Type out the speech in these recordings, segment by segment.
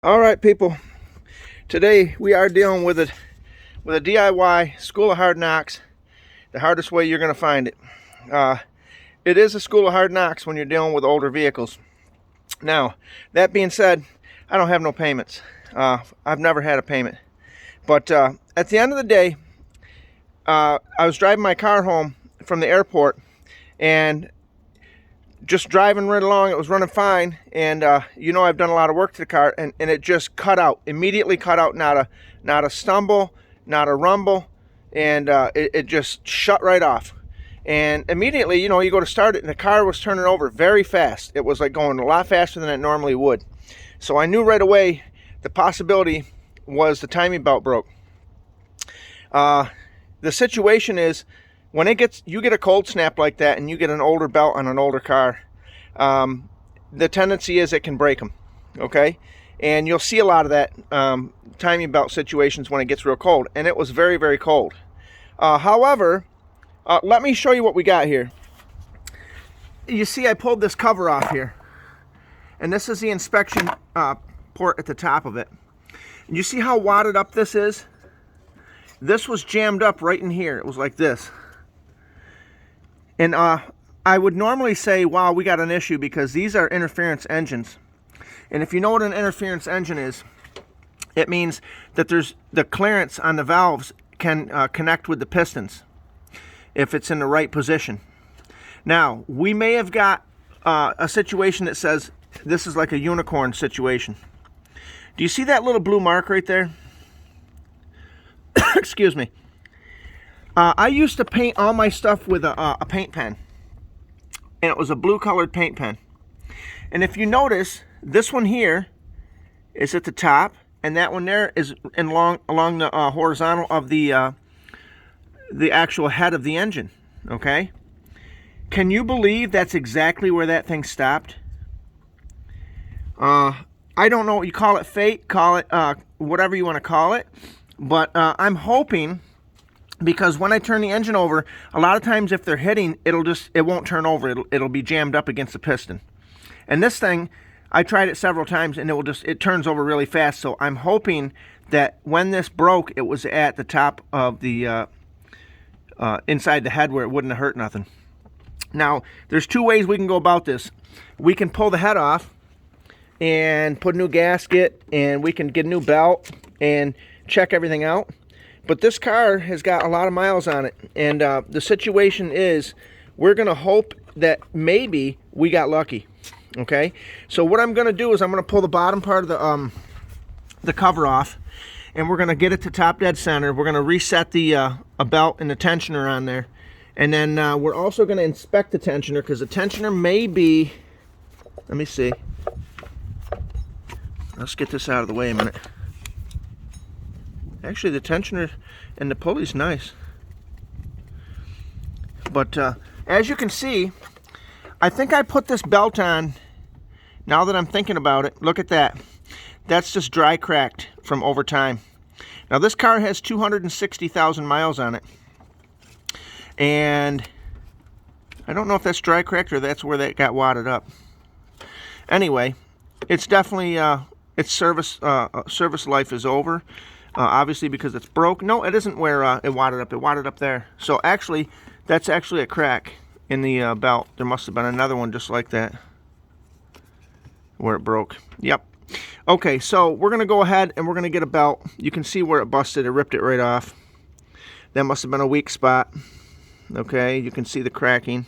All right, people. Today we are dealing with a DIY School of Hard Knocks, the hardest way you're going to find it. It is a school of hard knocks when you're dealing with older vehicles. Now, that being said, I don't have no payments. I've never had a payment. But at the end of the day, I was driving my car home from the airport, and just driving right along, it was running fine, and I've done a lot of work to the car, and it just cut out, immediately cut out. Not a stumble, not a rumble, and it just shut right off. And immediately, you go to start it, and the car was turning over very fast. It was like going a lot faster than it normally would. So I knew right away the possibility was the timing belt broke. The situation is, when you get a cold snap like that and you get an older belt on an older car, the tendency is it can break them, okay? And you'll see a lot of that timing belt situations when it gets real cold, and it was very, very cold. However, let me show you what we got here. You see I pulled this cover off here, and this is the inspection port at the top of it. And you see how wadded up this is? This was jammed up right in here. It was like this. And I would normally say, wow, we got an issue, because these are interference engines. And if you know what an interference engine is, it means that there's the clearance on the valves can connect with the pistons if it's in the right position. Now, we may have got a situation that says this is like a unicorn situation. Do you see that little blue mark right there? Excuse me. I used to paint all my stuff with a paint pen, and it was a blue colored paint pen. And if you notice, this one here is at the top, and that one there is along the horizontal of the actual head of the engine. Okay, can you believe that's exactly where that thing stopped? I don't know what you call it, fate, call it whatever you want to call it, but I'm hoping, because when I turn the engine over, a lot of times if they're hitting, it won't turn over. It'll be jammed up against the piston. And this thing, I tried it several times, and it turns over really fast. So I'm hoping that when this broke, it was at the top of the inside the head, where it wouldn't have hurt nothing. Now, there's two ways we can go about this. We can pull the head off and put a new gasket, and we can get a new belt and check everything out. But this car has got a lot of miles on it, and the situation is, we're going to hope that maybe we got lucky. Okay, so what I'm going to do is I'm going to pull the bottom part of the cover off, and we're going to get it to top dead center. We're going to reset the a belt and the tensioner on there, and then we're also going to inspect the tensioner, because the tensioner may be, let me see. Let's get this out of the way a minute. Actually, the tensioner and the pulley's nice. But as you can see, I think I put this belt on, now that I'm thinking about it. Look at that. That's just dry cracked from over time. Now, this car has 260,000 miles on it. And I don't know if that's dry cracked or that's where that got wadded up. Anyway, it's definitely, its service life is over. Obviously, because it's broke. No, it isn't where it wadded up. It wadded up there. So actually, that's actually a crack in the belt. There must have been another one just like that where it broke. Yep. Okay, so we're going to go ahead and we're going to get a belt. You can see where it busted. It ripped it right off. That must have been a weak spot. Okay, you can see the cracking.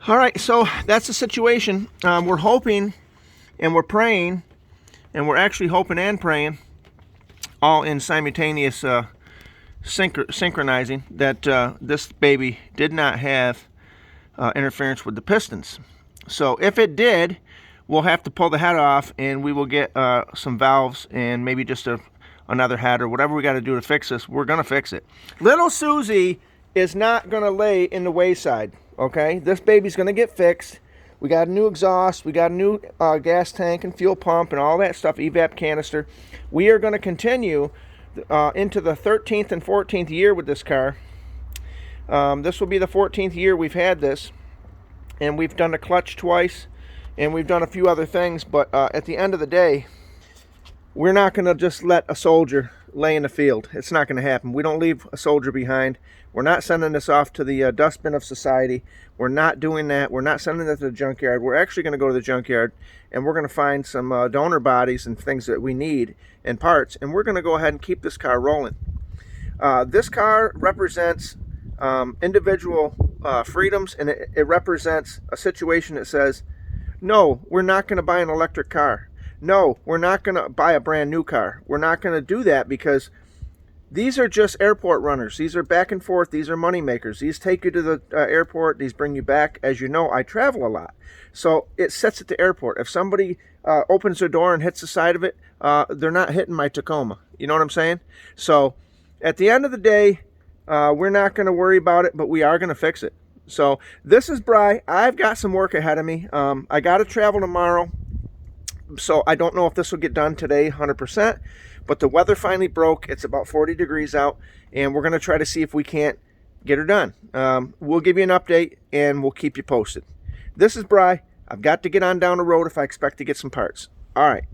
All right, so that's the situation. We're hoping and we're praying, and we're actually hoping and praying, all in simultaneous synchronizing, that this baby did not have interference with the pistons. So if it did, we'll have to pull the head off, and we will get some valves and maybe just another head or whatever we got to do to fix this. We're going to fix it. Little Susie is not going to lay in the wayside, okay? This baby's going to get fixed. We got a new exhaust, we got a new gas tank and fuel pump and all that stuff, evap canister. We are going to continue into the 13th and 14th year with this car. This will be the 14th year we've had this, and we've done the clutch twice, and we've done a few other things, but at the end of the day, we're not going to just let a soldier lay in the field. It's not going to happen. We don't leave a soldier behind. We're not sending this off to the dustbin of society. We're not doing that. We're not sending it to the junkyard. We're actually going to go to the junkyard, and we're going to find some donor bodies and things that we need and parts, and we're going to go ahead and keep this car rolling. This car represents individual freedoms, and it represents a situation that says, no, we're not going to buy an electric car. No, we're not going to buy a brand new car. We're not going to do that because these are just airport runners. These are back and forth. These are money makers. These take you to the airport. These bring you back. As you know, I travel a lot. So it sits at the airport. If somebody opens their door and hits the side of it, they're not hitting my Tacoma. You know what I'm saying? So at the end of the day, we're not going to worry about it, but we are going to fix it. So this is Bri. I've got some work ahead of me. I got to travel tomorrow. So I don't know if this will get done today 100%, but the weather finally broke. It's about 40 degrees out, and we're going to try to see if we can't get her done. We'll give you an update, and we'll keep you posted. This is Bri. I've got to get on down the road if I expect to get some parts. All right.